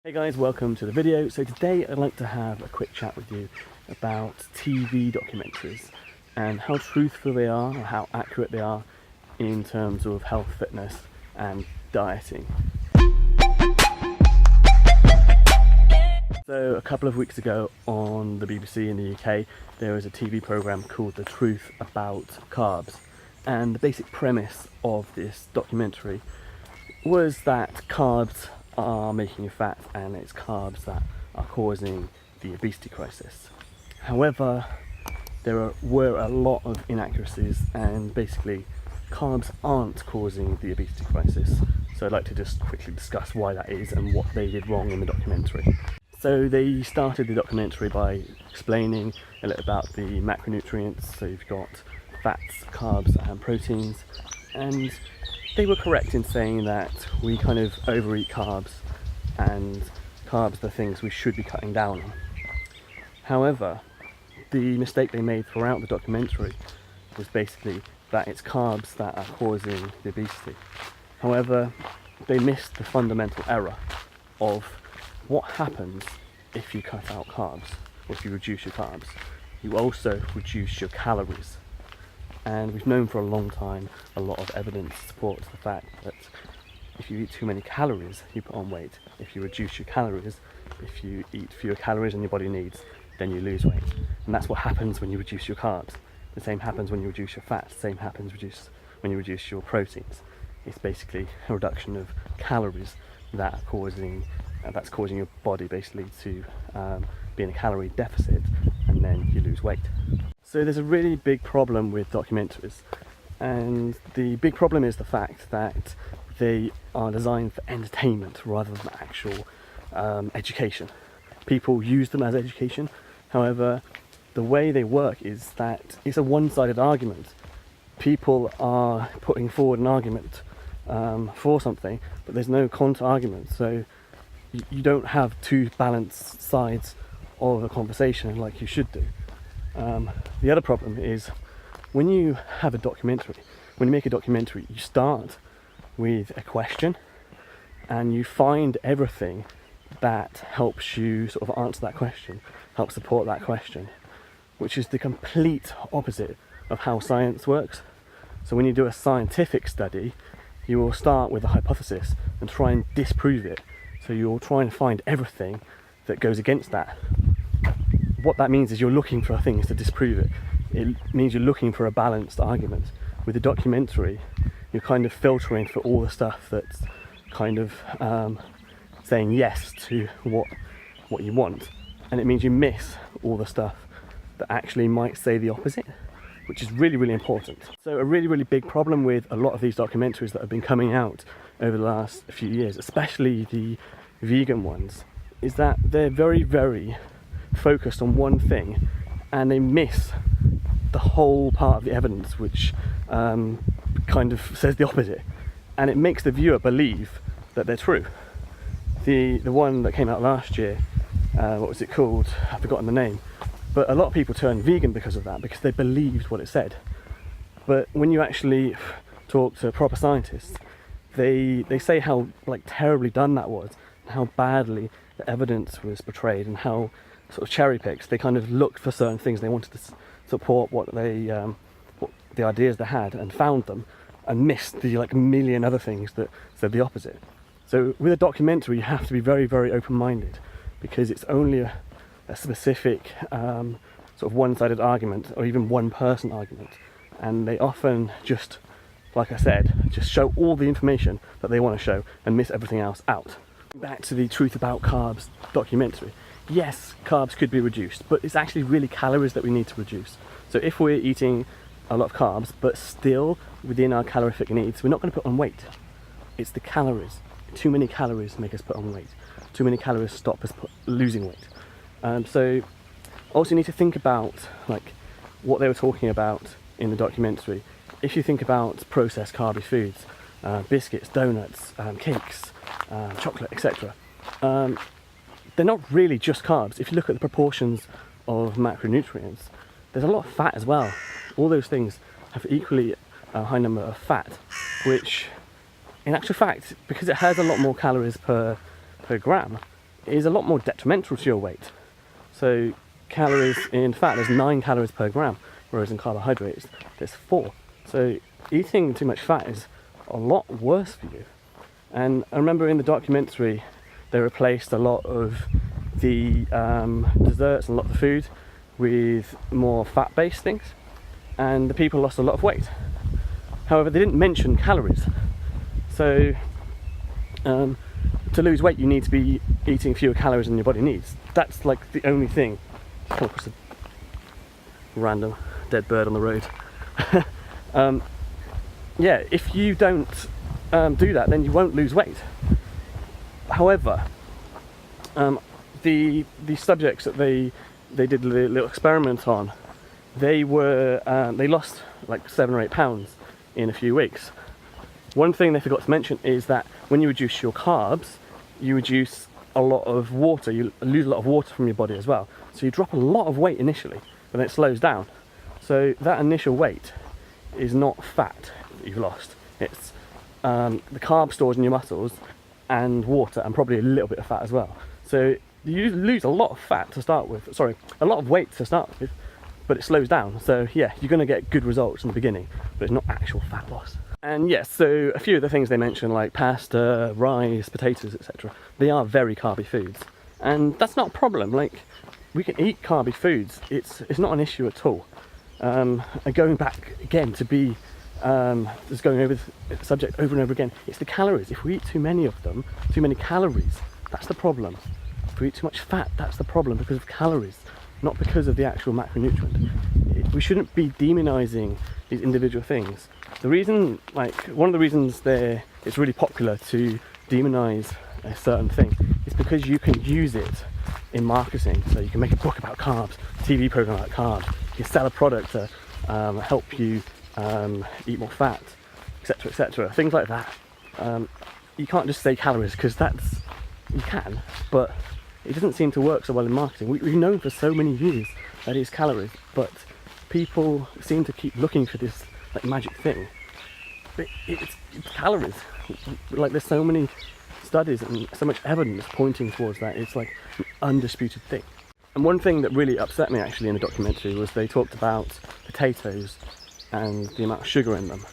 Hey guys, welcome to the video. So today I'd like to have a quick chat with you about TV documentaries and how truthful they are or how accurate they are in terms of health, fitness and dieting. So a couple of weeks ago on the BBC in the UK there was a TV programme called The Truth About Carbs, and the basic premise of this documentary was that carbs are making you fat and it's carbs that are causing the obesity crisis. However, there were a lot of inaccuracies and basically carbs aren't causing the obesity crisis. So I'd like to just quickly discuss why that is and what they did wrong in the documentary. So they started the documentary by explaining a little about the macronutrients. So you've got fats, carbs and proteins, and they were correct in saying that we kind of overeat carbs and carbs are the things we should be cutting down on. However, the mistake they made throughout the documentary was basically that it's carbs that are causing the obesity. However, they missed the fundamental error of what happens if you cut out carbs or if you reduce your carbs. You also reduce your calories. And we've known for a long time, a lot of evidence supports the fact that if you eat too many calories, you put on weight. If you reduce your calories, if you eat fewer calories than your body needs, then you lose weight. And that's what happens when you reduce your carbs. The same happens when you reduce your fats. The same happens when you reduce your proteins. It's basically a reduction of calories that's causing your body basically to be in a calorie deficit, and then you lose weight. So there's a really big problem with documentaries, and the big problem is the fact that they are designed for entertainment rather than actual education. People use them as education. However, the way they work is that it's a one-sided argument. People are putting forward an argument for something, but there's no counter-argument, so you don't have two balanced sides of a conversation like you should do. The other problem is when you have a documentary, when you make a documentary, you start with a question and you find everything that helps you sort of answer that question, helps support that question, which is the complete opposite of how science works. So when you do a scientific study, you will start with a hypothesis and try and disprove it. So you'll try and find everything that goes against that. What that means is you're looking for things to disprove it. It means you're looking for a balanced argument. With a documentary, you're kind of filtering for all the stuff that's kind of saying yes to what you want, and it means you miss all the stuff that actually might say the opposite, which is really, really important. So a really, really big problem with a lot of these documentaries that have been coming out over the last few years, especially the vegan ones, is that they're very, very focused on one thing and they miss the whole part of the evidence, which kind of says the opposite, and it makes the viewer believe that they're true. The one that came out last year, what was it called? I've forgotten the name, but a lot of people turned vegan because of that, because they believed what it said. But when you actually talk to proper scientists, they say how terribly done that was, and how badly the evidence was portrayed, and how sort of cherry picks. They kind of looked for certain things, they wanted to support what the ideas they had, and found them, and missed the million other things that said the opposite. So with a documentary, you have to be very, very open-minded, because it's only a specific sort of one-sided argument, or even one-person argument, and they often just, like I said, just show all the information that they want to show and miss everything else out. Back to the Truth About Carbs documentary. Yes, carbs could be reduced, but it's actually really calories that we need to reduce. So if we're eating a lot of carbs, but still within our calorific needs, we're not going to put on weight. It's the calories. Too many calories make us put on weight. Too many calories stop us losing weight. So also you need to think about what they were talking about in the documentary. If you think about processed carby foods, biscuits, donuts, cakes, chocolate, etc., they're not really just carbs. If you look at the proportions of macronutrients, there's a lot of fat as well. All those things have equally a high number of fat, which in actual fact, because it has a lot more calories per gram, is a lot more detrimental to your weight. So calories in fat, there's 9 calories per gram, whereas in carbohydrates there's 4. So eating too much fat is a lot worse for you. And I remember in the documentary they replaced a lot of the desserts and a lot of the food with more fat-based things, and the people lost a lot of weight. However, they didn't mention calories. So to lose weight you need to be eating fewer calories than your body needs. That's like the only thing. Just come across a random dead bird on the road. Yeah, if you don't do that, then you won't lose weight. However, the subjects that they did a little experiment on, they lost like 7 or 8 pounds in a few weeks. One thing they forgot to mention is that when you reduce your carbs, you reduce a lot of water, you lose a lot of water from your body as well. So you drop a lot of weight initially, but then it slows down. So that initial weight is not fat that you've lost, it's the carb stores in your muscles and water, and probably a little bit of fat as well. So you lose a lot of fat to start with, sorry, a lot of weight to start with, but it slows down. So yeah, you're going to get good results in the beginning, but it's not actual fat loss. And yes, so a few of the things they mention, like pasta, rice, potatoes, etc., they are very carby foods, and that's not a problem. Like, we can eat carby foods, it's not an issue at all. And going back again to be just going over the subject over and over again, it's the calories. If we eat too many of them, too many calories, that's the problem. If we eat too much fat, that's the problem, because of calories, not because of the actual macronutrient. We shouldn't be demonizing these individual things. The reason, like, one of the reasons it's really popular to demonize a certain thing is because you can use it in marketing. So you can make a book about carbs, a TV program about carbs, you can sell a product to help you eat more fat, etc., etc., things like that. You can't just say calories, because you can, but it doesn't seem to work so well in marketing. We've known for so many years that it's calories, but people seem to keep looking for this like magic thing. But it's calories. Like, there's so many studies and so much evidence pointing towards that. It's like an undisputed thing. And one thing that really upset me actually in the documentary was they talked about potatoes and the amount of sugar in them,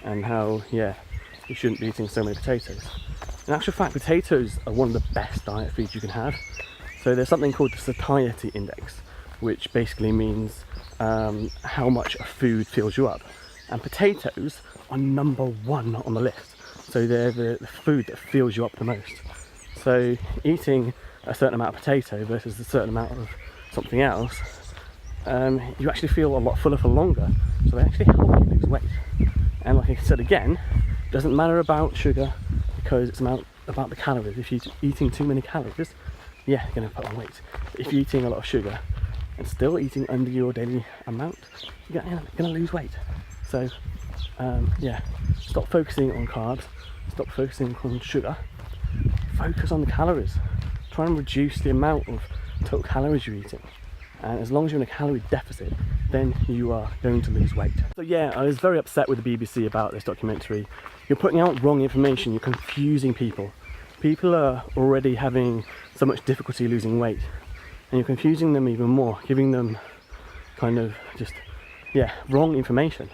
and how, yeah, you shouldn't be eating so many potatoes. In actual fact, potatoes are one of the best diet foods you can have. So there's something called the satiety index, which basically means how much a food fills you up. And potatoes are number 1 on the list. So they're the food that fills you up the most. So eating a certain amount of potato versus a certain amount of something else, you actually feel a lot fuller for longer. So they actually help you lose weight. And like I said again, it doesn't matter about sugar, because it's about the calories. If you're eating too many calories, yeah, you're going to put on weight. But if you're eating a lot of sugar and still eating under your daily amount, you're going to lose weight. So yeah, stop focusing on carbs, stop focusing on sugar, focus on the calories. Try and reduce the amount of total calories you're eating. And as long as you're in a calorie deficit, then you are going to lose weight. So yeah, I was very upset with the BBC about this documentary. You're putting out wrong information, you're confusing people. People are already having so much difficulty losing weight, and you're confusing them even more, giving them kind of just, yeah, wrong information.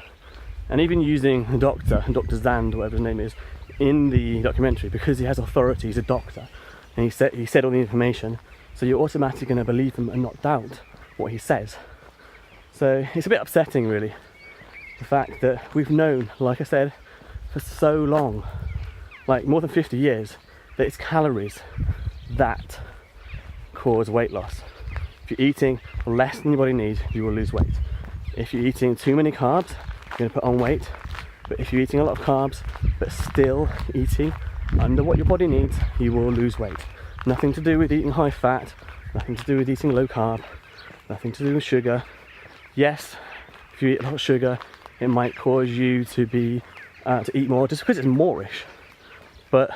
And even using the doctor, Dr. Zand, whatever his name is, in the documentary, because he has authority, he's a doctor, and he said all the information, so you're automatically going to believe him and not doubt what he says. So it's a bit upsetting, really, the fact that we've known, like I said, for so long, like more than 50 years, that it's calories that cause weight loss. If you're eating less than your body needs, you will lose weight. If you're eating too many carbs, you're going to put on weight. But if you're eating a lot of carbs but still eating under what your body needs, you will lose weight. Nothing to do with eating high fat, nothing to do with eating low carb, nothing to do with sugar. Yes, if you eat a lot of sugar, it might cause you to eat more just because it's moreish. But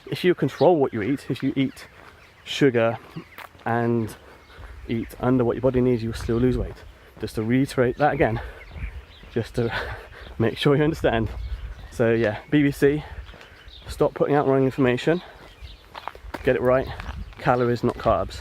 if you control what you eat, if you eat sugar and eat under what your body needs, you will still lose weight. Just to reiterate that again, just to make sure you understand. So yeah, BBC, stop putting out wrong information, get it right, calories, not carbs.